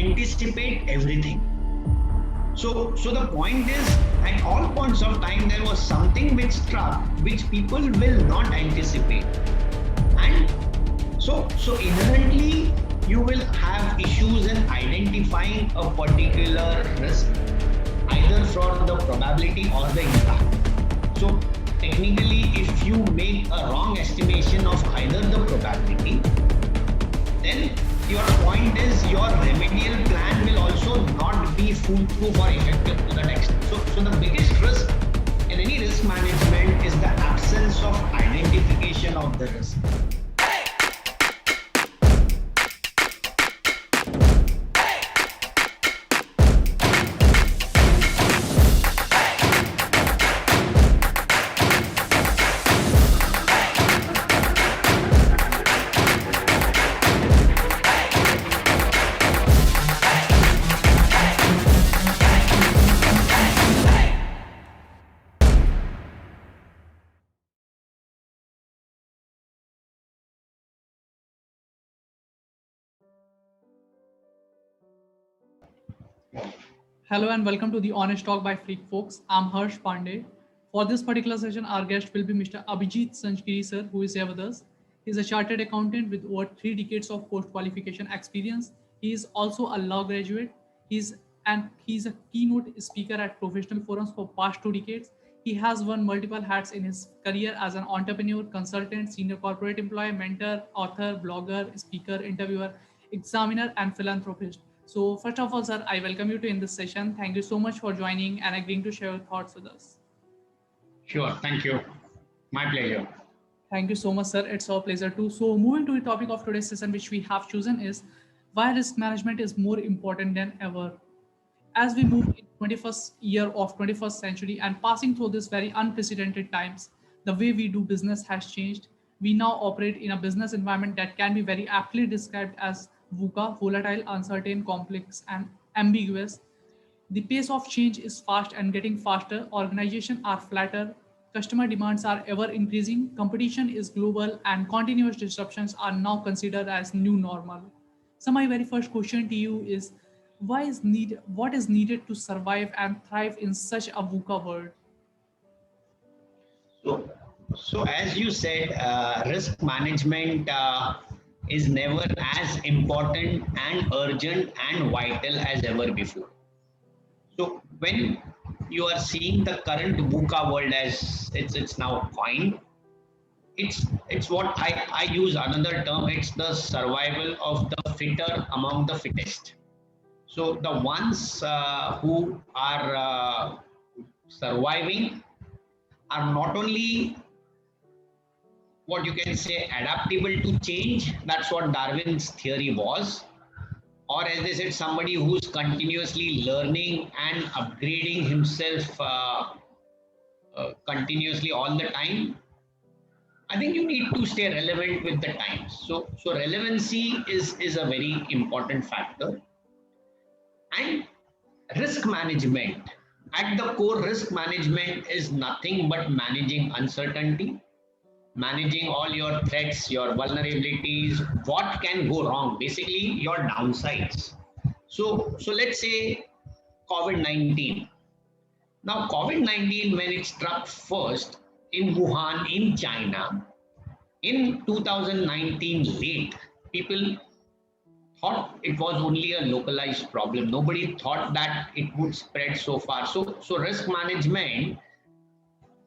anticipate everything. So the point is, at all points of time, there was something which struck, which people will not anticipate. And so inherently, you will have issues in identifying a particular risk, either for the probability or the impact. So technically, if you make a wrong estimation of either the probability, then your point is your remedial plan will also not be foolproof or effective to that extent. So the biggest risk in any risk management is the absence of identification of the risk. Hello and welcome to the Honest Talk by Freak Folks. I'm Harsh Pandey. For this particular session, our guest will be Mr. Abhijit Sanzgiri, sir, who is here with us. He's a chartered accountant with over 3 decades of post-qualification experience. He is also a law graduate. He's a keynote speaker at professional forums for past 2 decades. He has worn multiple hats in his career as an entrepreneur, consultant, senior corporate employee, mentor, author, blogger, speaker, interviewer, examiner, and philanthropist. So, first of all, sir, I welcome you to in this session. Thank you so much for joining and agreeing to share your thoughts with us. Sure, thank you. My pleasure. Thank you so much, sir. It's our pleasure too. So, moving to the topic of today's session, which we have chosen is why risk management is more important than ever. As we move in 21st year of 21st century and passing through this very unprecedented times, the way we do business has changed. We now operate in a business environment that can be very aptly described as VUCA, volatile, uncertain, complex, and ambiguous. The pace of change is fast and getting faster. Organizations are flatter. Customer demands are ever increasing. Competition is global, and continuous disruptions are now considered as new normal. So, my very first question to you is, what is needed to survive and thrive in such a VUCA world? So, so as you said, risk management is never as important and urgent and vital as ever before. So when you are seeing the current VUCA world as it's now coined, it's what I use another term. It's the survival of the fitter among the fittest. So the ones who are surviving are not only what you can say adaptable to change. That's what Darwin's theory was. Or as they said, somebody who's continuously learning and upgrading himself continuously all the time. I think you need to stay relevant with the times. So relevancy is a very important factor. And risk management, at the core, risk management is nothing but managing uncertainty, managing all your threats, your vulnerabilities, what can go wrong, basically your downsides. So let's say COVID-19. Now COVID-19, when it struck first in Wuhan, in China, in 2019 late, people thought it was only a localized problem. Nobody thought that it would spread so far. So risk management,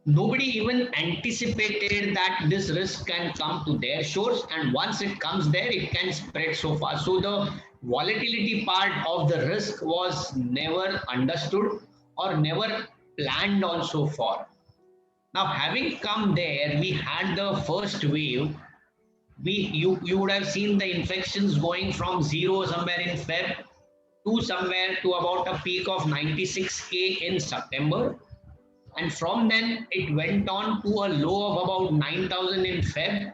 nobody even anticipated that this risk can come to their shores, and once it comes there, it can spread so far. So the volatility part of the risk was never understood or never planned on so far. Now, having come there, we had the first wave. You would have seen the infections going from zero somewhere in Feb to somewhere to about a peak of 96K in September. And from then it went on to a low of about 9,000 in Feb.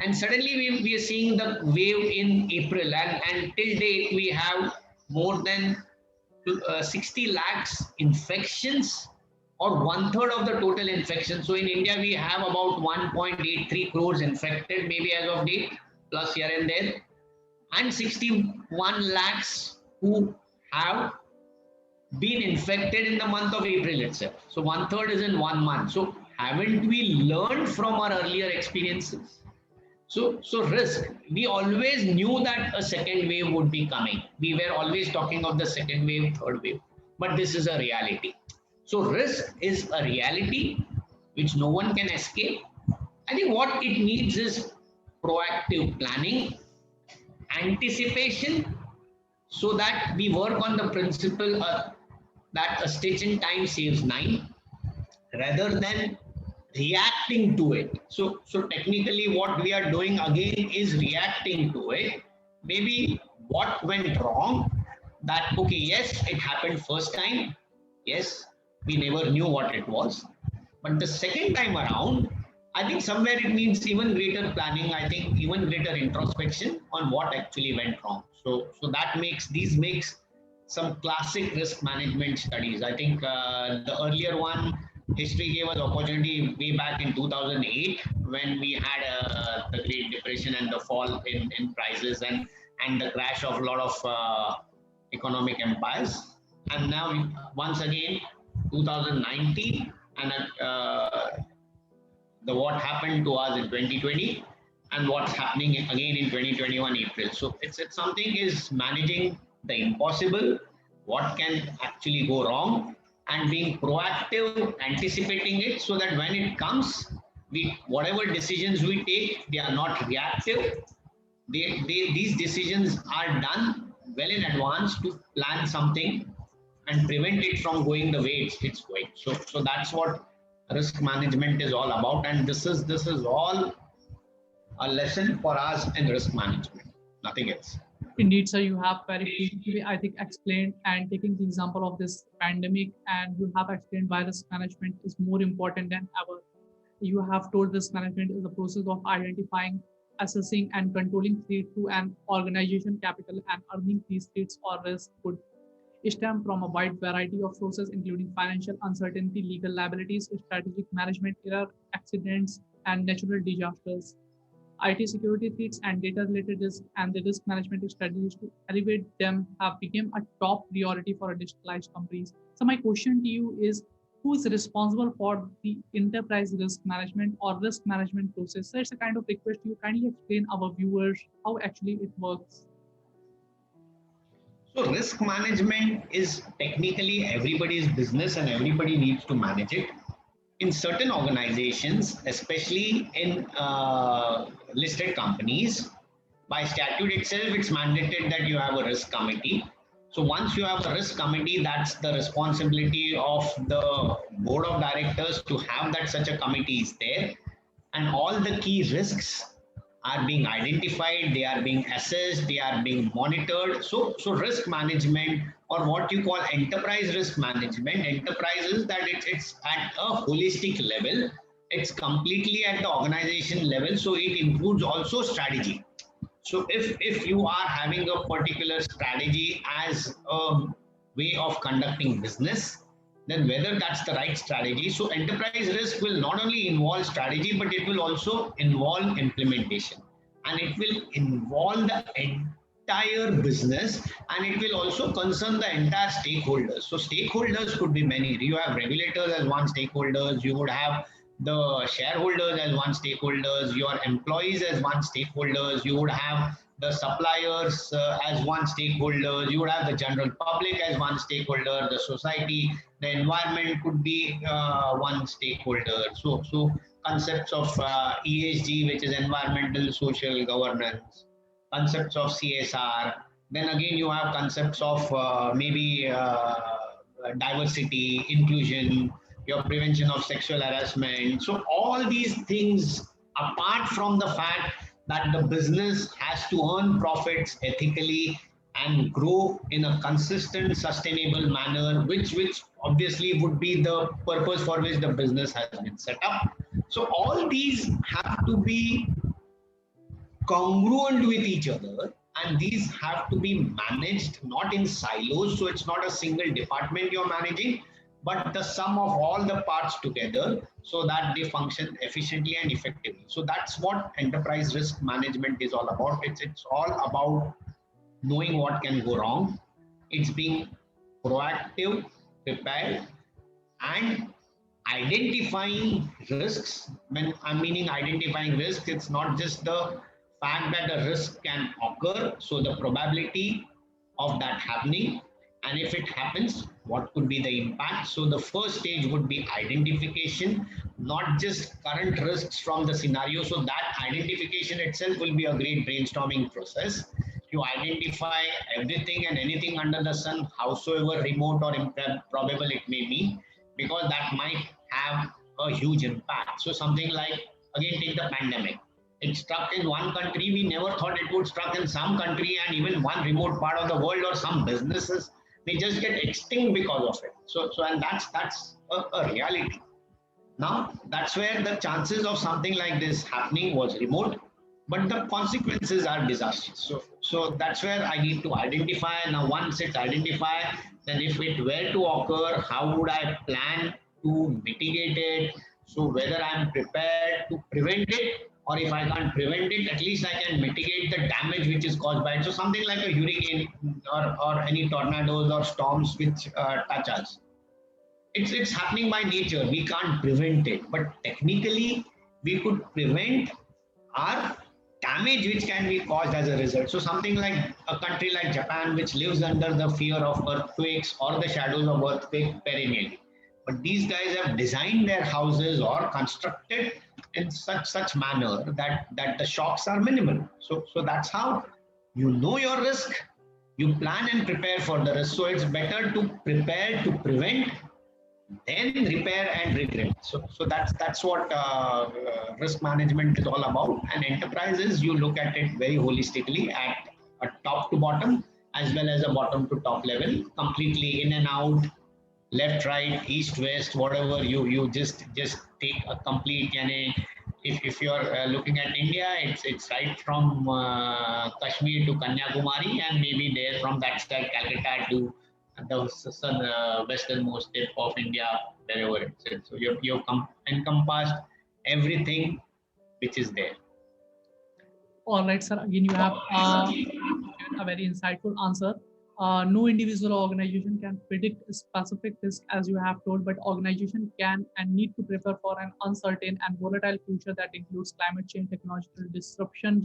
And suddenly we are seeing the wave in April. And till date, we have more than 60 lakhs infections, or 1/3 of the total infections. So in India, we have about 1.83 crores infected, maybe as of date, plus here and there, and 61 lakhs who have been infected in the month of April itself. So one third is in 1 month. So haven't we learned from our earlier experiences? So risk. We always knew that a second wave would be coming. We were always talking of the second wave, third wave, but this is a reality. So risk is a reality which no one can escape. I think what it needs is proactive planning, anticipation, so that we work on the principle that a stitch in time saves nine, rather than reacting to it. So technically, what we are doing again is reacting to it. Maybe what went wrong, that okay, yes, it happened first time. Yes, we never knew what it was. But the second time around, I think somewhere it needs even greater planning. I think even greater introspection on what actually went wrong. So that makes some classic risk management studies. I think the earlier one, history gave us opportunity way back in 2008 when we had the Great Depression and the fall in prices and the crash of a lot of economic empires. And now once again, 2019 and the what happened to us in 2020 and what's happening again in 2021 April. So it's something is managing the impossible, what can actually go wrong, and being proactive, anticipating it so that when it comes, we whatever decisions we take, they are not reactive. These decisions are done well in advance to plan something and prevent it from going the way it's going. So that's what risk management is all about, and this is all a lesson for us in risk management, nothing else. Indeed, sir, you have very beautifully, I think, explained and taking the example of this pandemic, and you have explained why risk management is more important than ever. You have told risk management is the process of identifying, assessing, and controlling threat to an organization capital and earning these threats or risk could stem from a wide variety of sources, including financial uncertainty, legal liabilities, strategic management, error, accidents, and natural disasters. IT security threats and data-related risks and the risk management strategies to elevate them have become a top priority for digitalized companies. So my question to you is, who is responsible for the enterprise risk management or risk management process? So it's a kind of request you kindly explain our viewers how actually it works. So risk management is technically everybody's business and everybody needs to manage it. In certain organizations, especially in listed companies, by statute itself, it's mandated that you have a risk committee. So once you have a risk committee, that's the responsibility of the board of directors to have that such a committee is there, and all the key risks are being identified, they are being assessed, they are being monitored. So risk management, or what you call enterprise risk management, enterprise is that it's at a holistic level, it's completely at the organization level, so it includes also strategy. So if you are having a particular strategy as a way of conducting business, then whether that's the right strategy. So enterprise risk will not only involve strategy, but it will also involve implementation, and it will involve the entire business, and it will also concern the entire stakeholders. So stakeholders could be many. You have regulators as one stakeholders, you would have the shareholders as one stakeholders, your employees as one stakeholders, you would have the suppliers as one stakeholder, you would have the general public as one stakeholder, the society, the environment could be one stakeholder. So concepts of ESG, which is environmental social governance, concepts of CSR, then again you have concepts of maybe diversity, inclusion, your prevention of sexual harassment. So all these things, apart from the fact that the business has to earn profits ethically and grow in a consistent, sustainable manner, which obviously would be the purpose for which the business has been set up. So all these have to be congruent with each other, and these have to be managed not in silos. So it's not a single department you're managing, but the sum of all the parts together so that they function efficiently and effectively. So that's what enterprise risk management is all about. It's all about knowing what can go wrong, It's being proactive, prepared, and identifying risks. When I'm meaning identifying risks, it's not just the fact that a risk can occur, so the probability of that happening, and if it happens, what could be the impact. So the first stage would be identification, not just current risks from the scenario. So that identification itself will be a great brainstorming process. You identify everything and anything under the sun, howsoever remote or improbable it may be, because that might have a huge impact. So something like, again, take the pandemic. It struck in one country. We never thought it would struck in some country, and even one remote part of the world, or some businesses they just get extinct because of it. And that's a reality. Now, that's where the chances of something like this happening was remote, but the consequences are disastrous. So that's where I need to identify. Now, once it's identified, then if it were to occur, how would I plan to mitigate it? So whether I'm prepared to prevent it, or if I can't prevent it, at least I can mitigate the damage which is caused by it. So something like a hurricane, or any tornadoes or storms which touch us, it's happening by nature. We can't prevent it, but technically we could prevent our damage which can be caused as a result. So something like a country like Japan, which lives under the fear of earthquakes or the shadows of earthquake perennially, but these guys have designed their houses or constructed in such manner that the shocks are minimal. So that's how you know your risk, you plan and prepare for the risk. So it's better to prepare to prevent, then repair and regret. So that's what risk management is all about. And enterprises, you look at it very holistically, at a top to bottom as well as a bottom to top level, completely in and out, left, right, east, west, whatever. You just take a complete. And if you're looking at India, it's right from Kashmir to Kanyakumari, and maybe there from that side Calcutta to the westernmost tip of India, wherever it is. So you've encompassed everything which is there. All right, sir. Again, you have given a very insightful answer. No individual or organization can predict a specific risk, as you have told, but organization can and need to prepare for an uncertain and volatile future that includes climate change, technological disruption,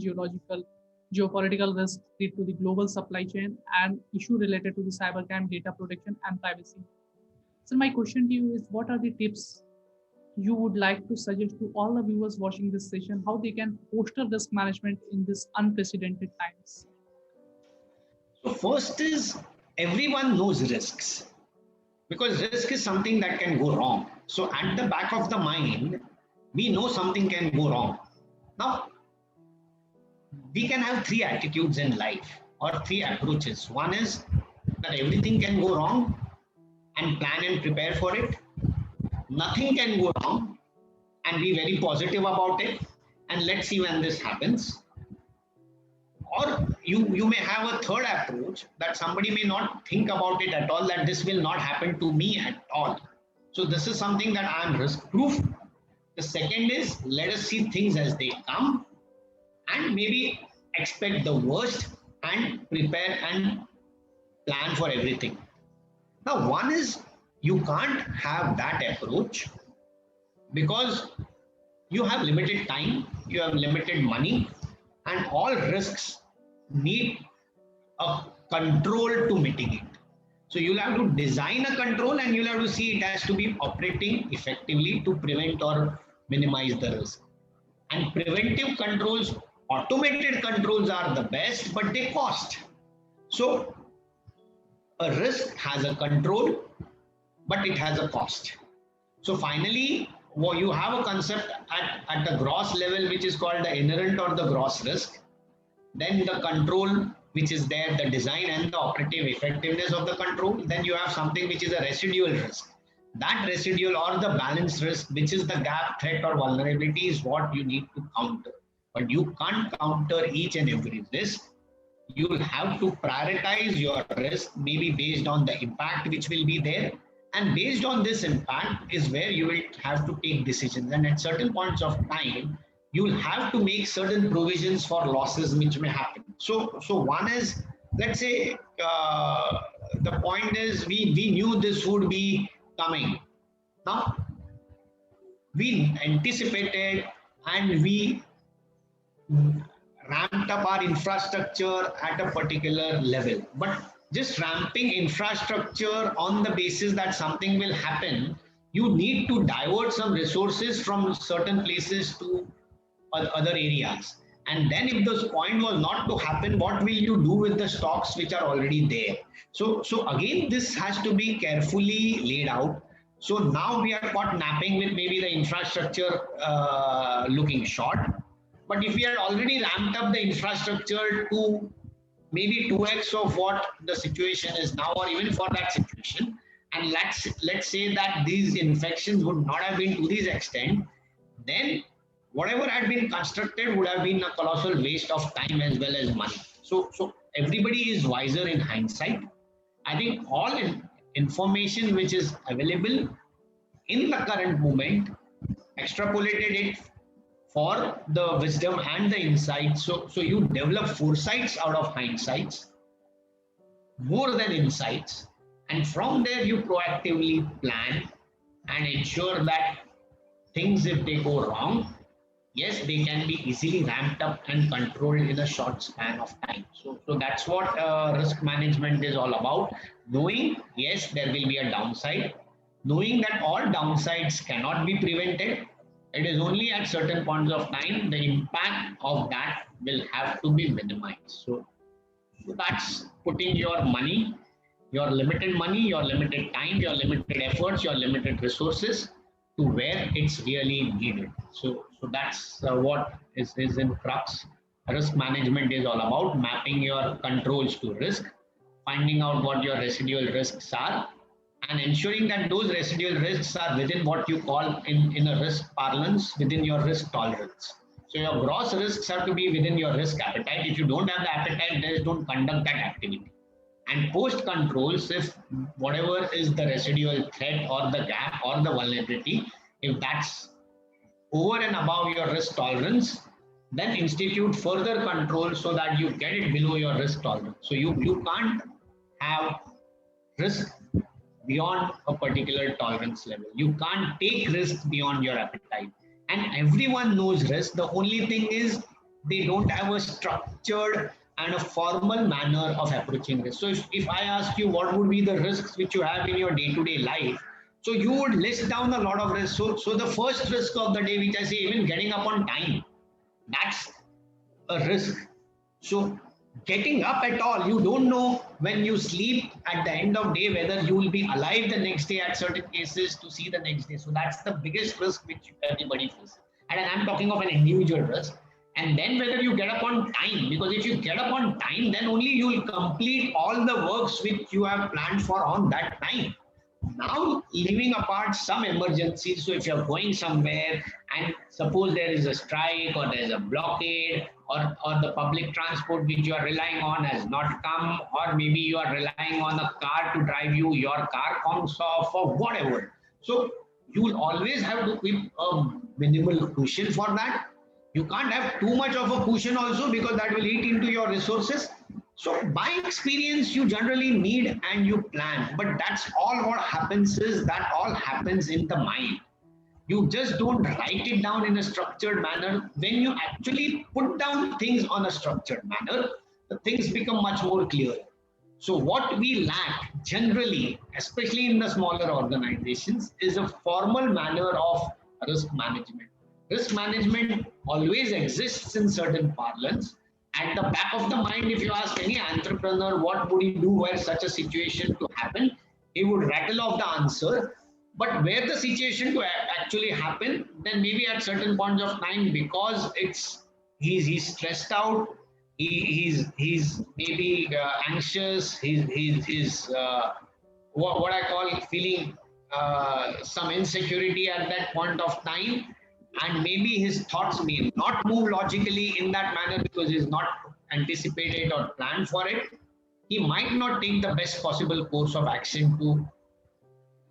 geopolitical risks to the global supply chain, and issue related to the cybercrime, data protection, and privacy. So my question to you is, what are the tips you would like to suggest to all the viewers watching this session, how they can foster risk management in this unprecedented times? So first is, everyone knows risks, because risk is something that can go wrong. So at the back of the mind, we know something can go wrong. Now, we can have three attitudes in life, or three approaches. One is that everything can go wrong and plan and prepare for it. Nothing can go wrong and be very positive about it, and let's see when this happens. Or you may have a third approach, that somebody may not think about it at all, that this will not happen to me at all. So this is something that I am risk proof. The second is, let us see things as they come, and maybe expect the worst and prepare and plan for everything. Now, one is, you can't have that approach, because you have limited time, you have limited money, and all risks need a control to mitigate. So you'll have to design a control, and you'll have to see it has to be operating effectively to prevent or minimize the risk. And preventive controls, automated controls are the best, but they cost. So a risk has a control, but it has a cost. So finally, you have a concept at the gross level, which is called the inherent or the gross risk. Then the control, which is there, the design and the operative effectiveness of the control. Then you have something which is a residual risk. That residual or the balance risk, which is the gap, threat, or vulnerability, is what you need to counter. But you can't counter each and every risk. You will have to prioritize your risk, maybe based on the impact which will be there. And based on this impact is where you will have to take decisions. And at certain points of time, you will have to make certain provisions for losses which may happen. So one is, let's say, the point is we knew this would be coming. Now we anticipated and we ramped up our infrastructure at a particular level. But just ramping infrastructure on the basis that something will happen, you need to divert some resources from certain places to other areas. And then if this point was not to happen, what will you do with the stocks which are already there? So again, this has to be carefully laid out. So now we are caught napping with maybe the infrastructure looking short. But if we had already ramped up the infrastructure to maybe 2x of what the situation is now, or even for that situation, and let's say that these infections would not have been to this extent, then whatever had been constructed would have been a colossal waste of time as well as money. So everybody is wiser in hindsight. I think all information which is available in the current moment, extrapolated it for the wisdom and the insight. So you develop foresights out of hindsights more than insights. And from there, you proactively plan and ensure that things, if they go wrong, yes, they can be easily ramped up and controlled in a short span of time. So that's what risk management is all about. Knowing, yes, there will be a downside. Knowing that all downsides cannot be prevented. It is only at certain points of time the impact of that will have to be minimized. So that's putting your money, your limited money, your limited time, your limited efforts, your limited resources to where it's really needed. So that's what is in crux. Risk management is all about mapping your controls to risk, finding out what your residual risks are, and ensuring that those residual risks are within what you call in a risk parlance, within your risk tolerance. So your gross risks have to be within your risk appetite. If you don't have the appetite, then don't conduct that activity. And post controls, if whatever is the residual threat or the gap or the vulnerability, if that's over and above your risk tolerance, then institute further control so that you get it below your risk tolerance. So you can't have risk beyond a particular tolerance level. You can't take risk beyond your appetite. And everyone knows risk. The only thing is they don't have a structured and a formal manner of approaching risk. So if I ask you what would be the risks which you have in your day-to-day life, so you would list down a lot of risks. So the first risk of the day, which I say, even getting up on time, that's a risk. So getting up at all, you don't know when you sleep at the end of day whether you will be alive the next day at certain cases to see the next day. So that's the biggest risk which everybody faces. And I'm talking of an individual risk. And then whether you get up on time, because if you get up on time, then only you will complete all the works which you have planned for on that time. Now, leaving apart some emergencies, so if you're going somewhere and suppose there is a strike or there's a blockade or the public transport which you are relying on has not come, or maybe you are relying on a car to drive you, your car comes off or whatever. So you will always have to keep a minimal cushion for that. You can't have too much of a cushion also because that will eat into your resources. So by experience, you generally need and you plan, but that's all what happens is that all happens in the mind. You just don't write it down in a structured manner. When you actually put down things on a structured manner, the things become much more clear. So what we lack generally, especially in the smaller organizations, is a formal manner of risk management. Risk management always exists in certain parlance. At the back of the mind, if you ask any entrepreneur what would he do were such a situation to happen, he would rattle off the answer. But where the situation to actually happen, then maybe at certain points of time, because he's stressed out, he's maybe anxious, he's what I call feeling some insecurity at that point of time, and maybe his thoughts may not move logically in that manner because he's not anticipated or planned for it. He might not take the best possible course of action to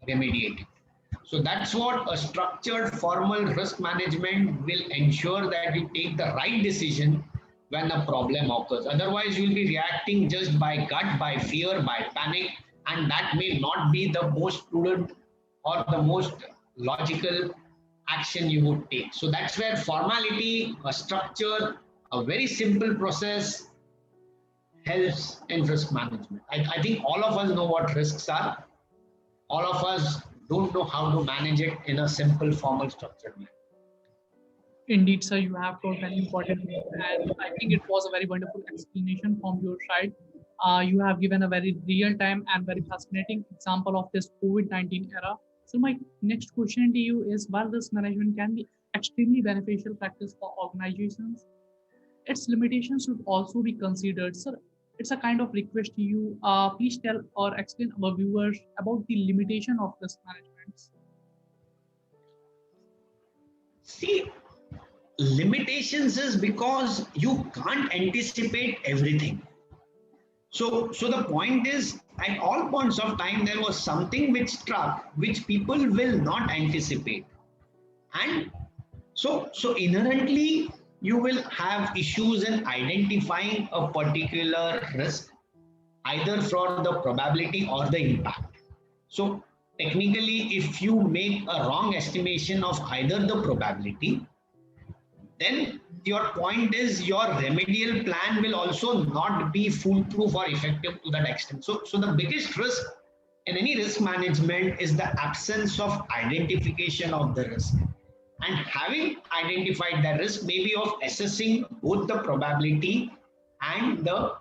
remediate it. So that's what a structured formal risk management will ensure, that you take the right decision when a problem occurs. Otherwise, you'll be reacting just by gut, by fear, by panic, and that may not be the most prudent or the most logical action you would take. So that's where formality, a structure, a very simple process helps in risk management. I think all of us know what risks are. All of us don't know how to manage it in a simple, formal, structured way. Indeed, sir, you have told very important things, and I think it was a very wonderful explanation from your side. You have given a very real time and very fascinating example of this COVID-19 era. So, my next question to you is while risk management can be extremely beneficial practice for organizations, its limitations should also be considered. Sir, it's a kind of request to you. Please tell or explain our viewers about the limitation of risk management. See, limitations is because you can't anticipate everything. So the point is, at all points of time, there was something which struck, which people will not anticipate. And so inherently, you will have issues in identifying a particular risk, either for the probability or the impact. So technically, if you make a wrong estimation of either the probability, then your point is your remedial plan will also not be foolproof or effective to that extent. So the biggest risk in any risk management is the absence of identification of the risk. And having identified the risk, maybe of assessing both the probability and the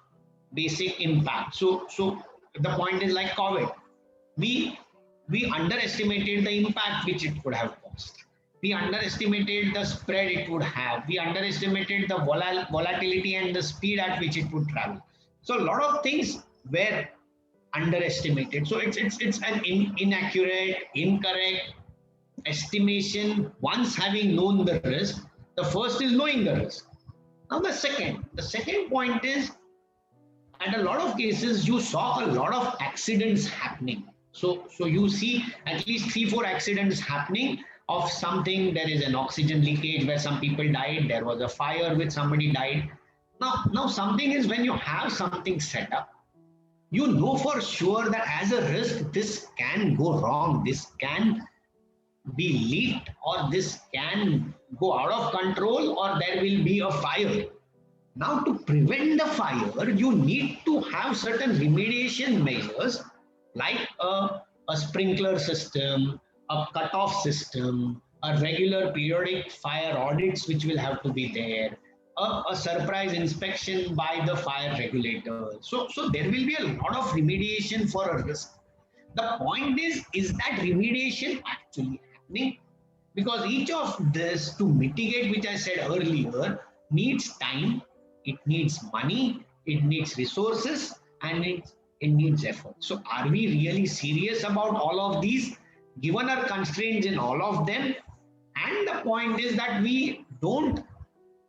basic impact. So the point is like COVID. We we underestimated the impact which it could have caused. We underestimated the spread it would have. We underestimated the volatility and the speed at which it would travel. So a lot of things were underestimated. So it's an inaccurate, incorrect estimation. Once having known the risk, the first is knowing the risk. Now the second point is, and a lot of cases you saw a lot of accidents happening. So you see at least 3-4 accidents happening of something. There is an oxygen leakage where some people died. There was a fire which somebody died. Now something is, when you have something set up, you know for sure that as a risk this can go wrong, this can be leaked, or this can go out of control, or there will be a fire. Now, to prevent the fire, you need to have certain remediation measures like a sprinkler system, a cutoff system, a regular periodic fire audits which will have to be there, a surprise inspection by the fire regulator. So there will be a lot of remediation for a risk. The point is that remediation actually happening? Because each of this to mitigate, which I said earlier, needs time, it needs money, it needs resources, and it needs effort. So are we really serious about all of these, given our constraints in all of them? And the point is that we don't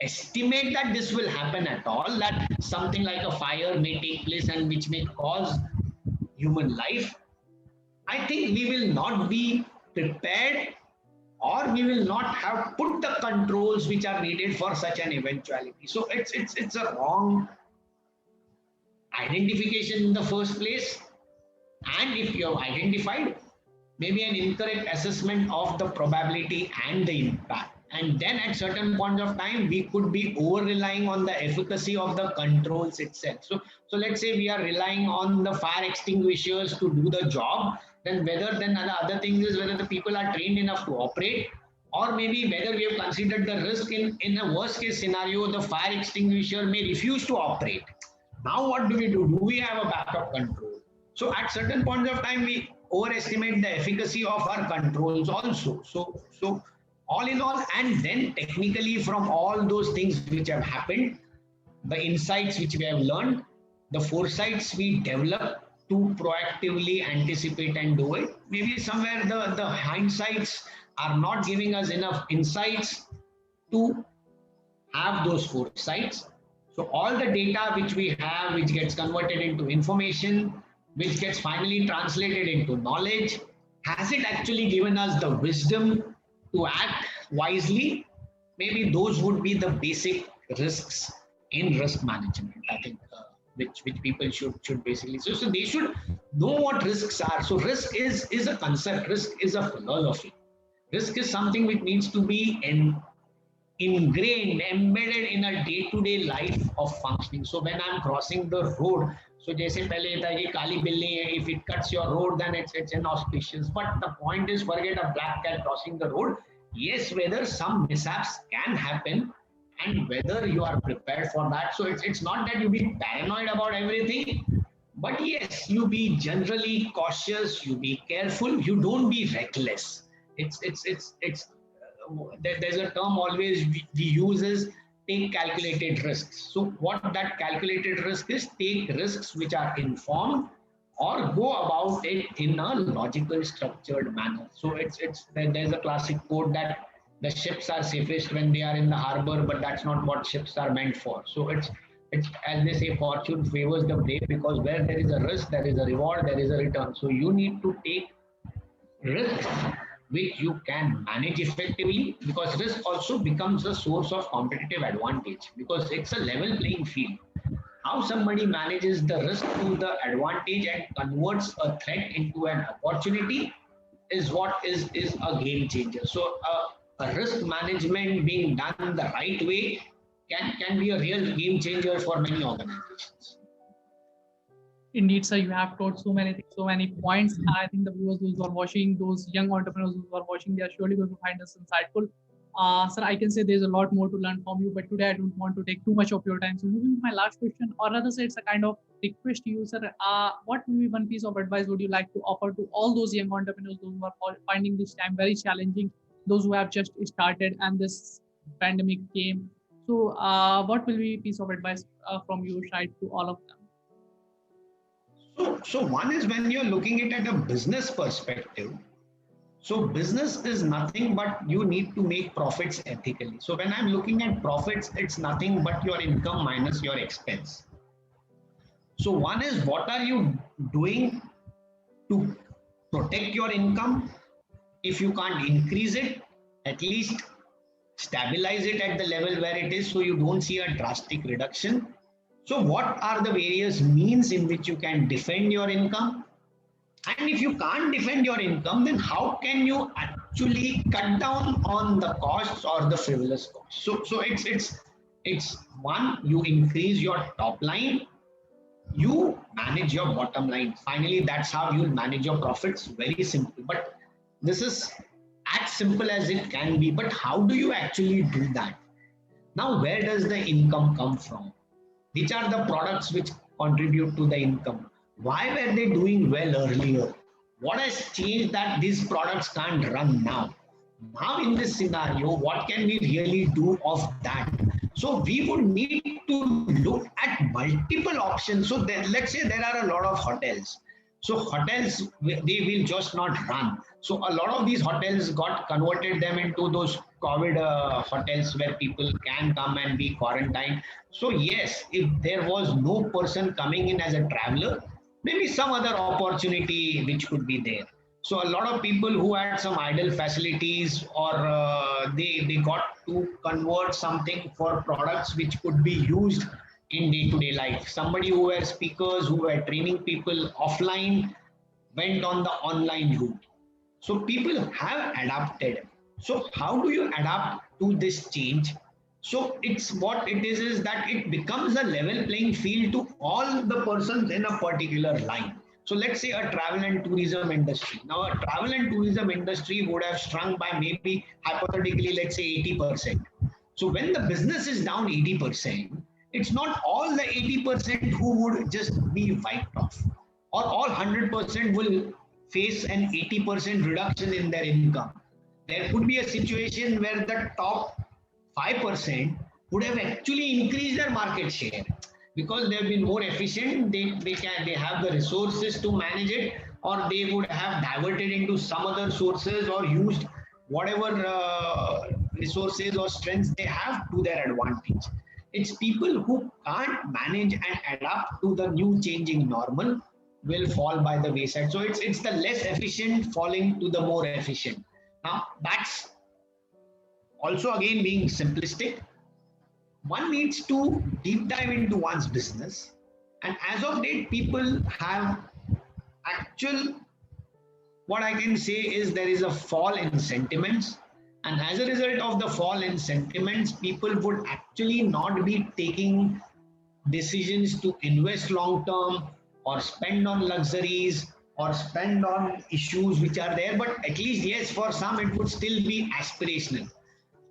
estimate that this will happen at all, that something like a fire may take place and which may cause human life. I think we will not be prepared, or we will not have put the controls which are needed for such an eventuality. So it's a wrong identification in the first place. And if you have identified, maybe an incorrect assessment of the probability and the impact. And then at certain points of time, we could be over relying on the efficacy of the controls itself. So let's say we are relying on the fire extinguishers to do the job, then whether then the other things is whether the people are trained enough to operate, or maybe whether we have considered the risk in a worst case scenario, the fire extinguisher may refuse to operate. Now what do we do? Do we have a backup control? So at certain points of time, we overestimate the efficacy of our controls also. So all in all, and then technically from all those things which have happened, the insights which we have learned, the foresights we develop to proactively anticipate and do it, maybe somewhere the hindsights are not giving us enough insights to have those foresights. So all the data which we have, which gets converted into information, which gets finally translated into knowledge, has it actually given us the wisdom to act wisely? Maybe those would be the basic risks in risk management. I think which people should basically, so they should know what risks are. So risk is a concept. Risk is a philosophy. Risk is something which needs to be ingrained, embedded in a day-to-day life of functioning. So when I'm crossing the road, so जैसे पहले था ये काली बिल्ली है, if it cuts your road, then it's inauspicious. But the point is, forget a black cat crossing the road. Yes, whether some mishaps can happen, and whether you are prepared for that. So it's not that you be paranoid about everything, but yes, you be generally cautious, you be careful, you don't be reckless. It's there's a term always we use is take calculated risks. So what that calculated risk is, take risks which are informed or go about it in a logical structured manner. So there's a classic quote that the ships are safest when they are in the harbor, but that's not what ships are meant for. So it's as they say, fortune favors the brave, because where there is a risk, there is a reward, there is a return. So you need to take risks which you can manage effectively, because risk also becomes a source of competitive advantage because it's a level playing field. How somebody manages the risk to the advantage and converts a threat into an opportunity is what is a game changer. So a risk management being done the right way can be a real game changer for many organizations. Indeed, sir, you have taught so many things, so many points. I think the viewers who are watching, those young entrepreneurs who are watching, they are surely going to find us insightful. Sir, I can say there's a lot more to learn from you, but today I don't want to take too much of your time. So moving to my last question, or rather say it's a kind of request to you, sir. What will be one piece of advice would you like to offer to all those young entrepreneurs who are finding this time very challenging, those who have just started and this pandemic came? So what will be a piece of advice from your side to all of them? So one is when you're looking at a business perspective. So business is nothing but you need to make profits ethically. So when I'm looking at profits, it's nothing but your income minus your expense. So one is what are you doing to protect your income? If you can't increase it, at least stabilize it at the level where it is so you don't see a drastic reduction. So what are the various means in which you can defend your income? And if you can't defend your income, then how can you actually cut down on the costs or the frivolous costs? So it's one, you increase your top line, you manage your bottom line. Finally, that's how you manage your profits. Very simple. But this is as simple as it can be. But how do you actually do that? Now, where does the income come from? Which are the products which contribute to the income? Why were they doing well earlier? What has changed that these products can't run now? Now, in this scenario, what can we really do of that? So, we would need to look at multiple options. So, let's say there are a lot of hotels. So, hotels, they will just not run. So, a lot of these hotels got converted them into those COVID hotels where people can come and be quarantined. So, yes, if there was no person coming in as a traveler, maybe some other opportunity which could be there. So a lot of people who had some idle facilities or they got to convert something for products which could be used in day-to-day life. Somebody who were speakers, who were training people offline, went on the online route. So people have adapted. So how do you adapt to this change? So it's what it is that it becomes a level playing field to all the persons in a particular line. So let's say a travel and tourism industry. Now a travel and tourism industry would have shrunk by maybe hypothetically, let's say 80%. So when the business is down 80%, it's not all the 80% who would just be wiped off, or all 100% will face an 80% reduction in their income. There could be a situation where the top 5% would have actually increased their market share because they've been more efficient. They have the resources to manage it, or they would have diverted into some other sources or used whatever resources or strengths they have to their advantage. It's people who can't manage and adapt to the new changing normal will fall by the wayside. So it's the less efficient falling to the more efficient. Now that's also again being simplistic, one needs to deep dive into one's business. And as of date, people have actual, what I can say is there is a fall in sentiments. And as a result of the fall in sentiments, people would actually not be taking decisions to invest long term or spend on luxuries or spend on issues which are there. But at least, yes, for some, it would still be aspirational.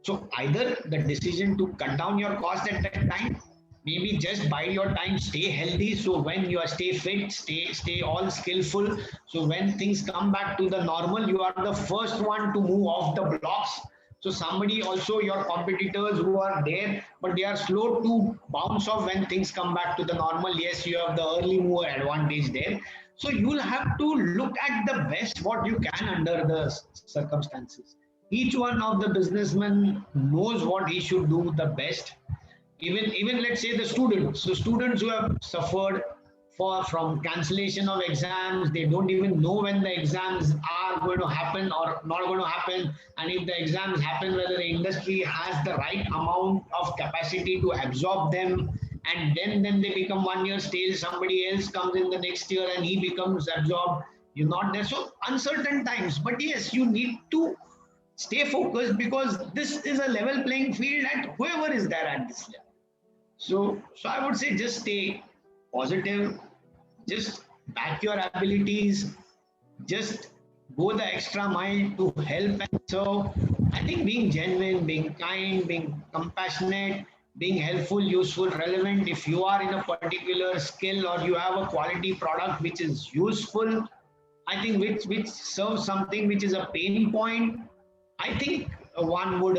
So either the decision to cut down your cost at that time, maybe just bide your time, stay healthy. So when you are stay fit, stay all skillful. So when things come back to the normal, you are the first one to move off the blocks. So somebody also, your competitors who are there, but they are slow to bounce off when things come back to the normal. Yes, you have the early mover advantage there. So you'll have to look at the best what you can under the circumstances. Each one of the businessmen knows what he should do the best. Even let's say the students, so students who have suffered for from cancellation of exams, they don't even know when the exams are going to happen or not going to happen, and if the exams happen, whether the industry has the right amount of capacity to absorb them. And then they become 1 year stale, somebody else comes in the next year and he becomes absorbed. You're not there, so uncertain times. But yes, you need to stay focused, because this is a level playing field at whoever is there at this level. So I would say just stay positive, just back your abilities, just go the extra mile to help and serve. I think being genuine, being kind, being compassionate, being helpful, useful, relevant. If you are in a particular skill or you have a quality product which is useful, I think which serves something which is a pain point, I think one would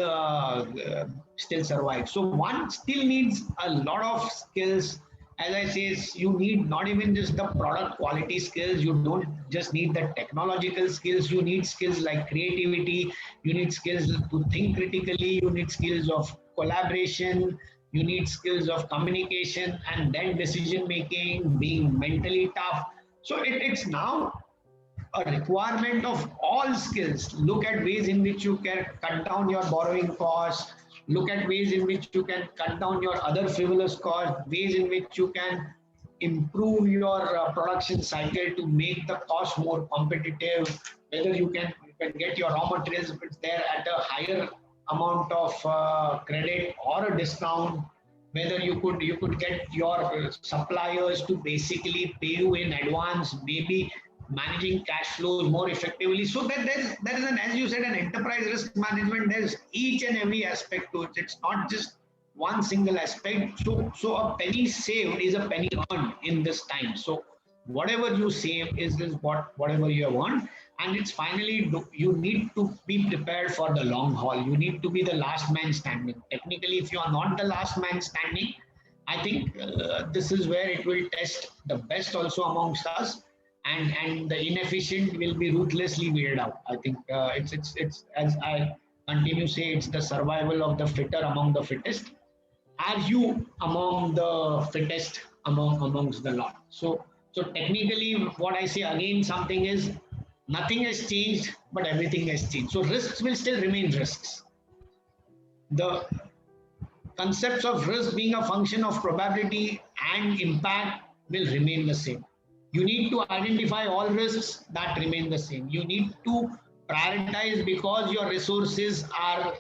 still survive. So one still needs a lot of skills. As I say, you need not even just the product quality skills. You don't just need the technological skills. You need skills like creativity. You need skills to think critically. You need skills of collaboration. You need skills of communication and then decision making, being mentally tough. So it's now a requirement of all skills. Look at ways in which you can cut down your borrowing costs. Look at ways in which you can cut down your other frivolous costs, ways in which you can improve your production cycle to make the cost more competitive. Whether you can get your raw materials if it's there at a higher amount of credit or a discount. Whether you could get your suppliers to basically pay you in advance, maybe managing cash flows more effectively. So that there is an, as you said, an enterprise risk management. There's each and every aspect to it. It's not just one single aspect. So a penny saved is a penny earned in this time. So whatever you save is whatever you have earned. And it's finally, you need to be prepared for the long haul. You need to be the last man standing. Technically, if you are not the last man standing, I think this is where it will test the best also amongst us, and the inefficient will be ruthlessly weighed out. I think it's as I continue to say, it's the survival of the fitter among the fittest. Are you among the fittest amongst the lot? So technically, what I say again, something is nothing has changed, but everything has changed. So risks will still remain risks. The concepts of risk being a function of probability and impact will remain the same. You need to identify all risks that remain the same. You need to prioritize, because your resources are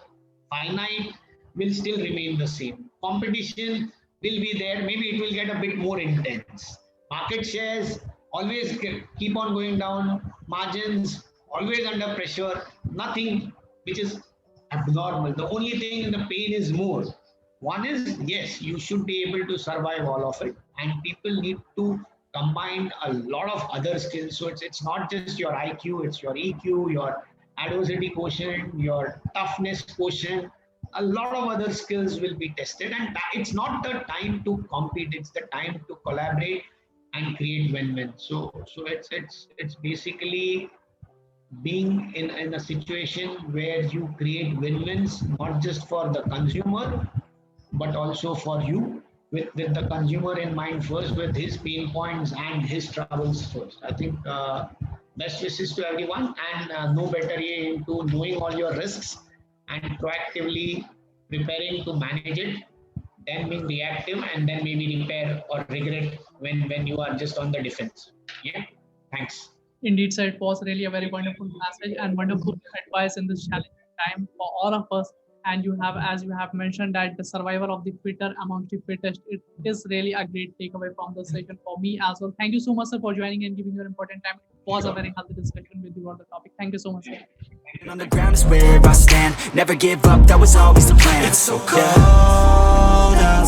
finite, will still remain the same. Competition will be there, maybe it will get a bit more intense. Market shares always keep on going down, margins always under pressure, nothing which is abnormal. The only thing, the pain is more. One is, yes, you should be able to survive all of it, and people need to combine a lot of other skills. So it's not just your IQ, it's your EQ, your adversity quotient, your toughness quotient. A lot of other skills will be tested, and it's not the time to compete, it's the time to collaborate and create win-win. So it's basically being in a situation where you create win-wins, not just for the consumer, but also for you, with the consumer in mind first, with his pain points and his troubles first. I think best wishes to everyone, and no better way into knowing all your risks and proactively preparing to manage it than being reactive and then maybe repair or regret when you are just on the defense. Yeah. Thanks. Indeed, sir, it was really a very wonderful message and wonderful advice in this challenging time for all of us. And you have, as you have mentioned, that the survival of the fitter amongst the fittest, it is really a great takeaway from the session for me as well. Thank you so much, sir, for joining and giving your important time. It was a Sure. very healthy discussion with you on the topic. Thank you so much, sir. On the ground is where I stand. Never give up, that was always the plan. It's so cold out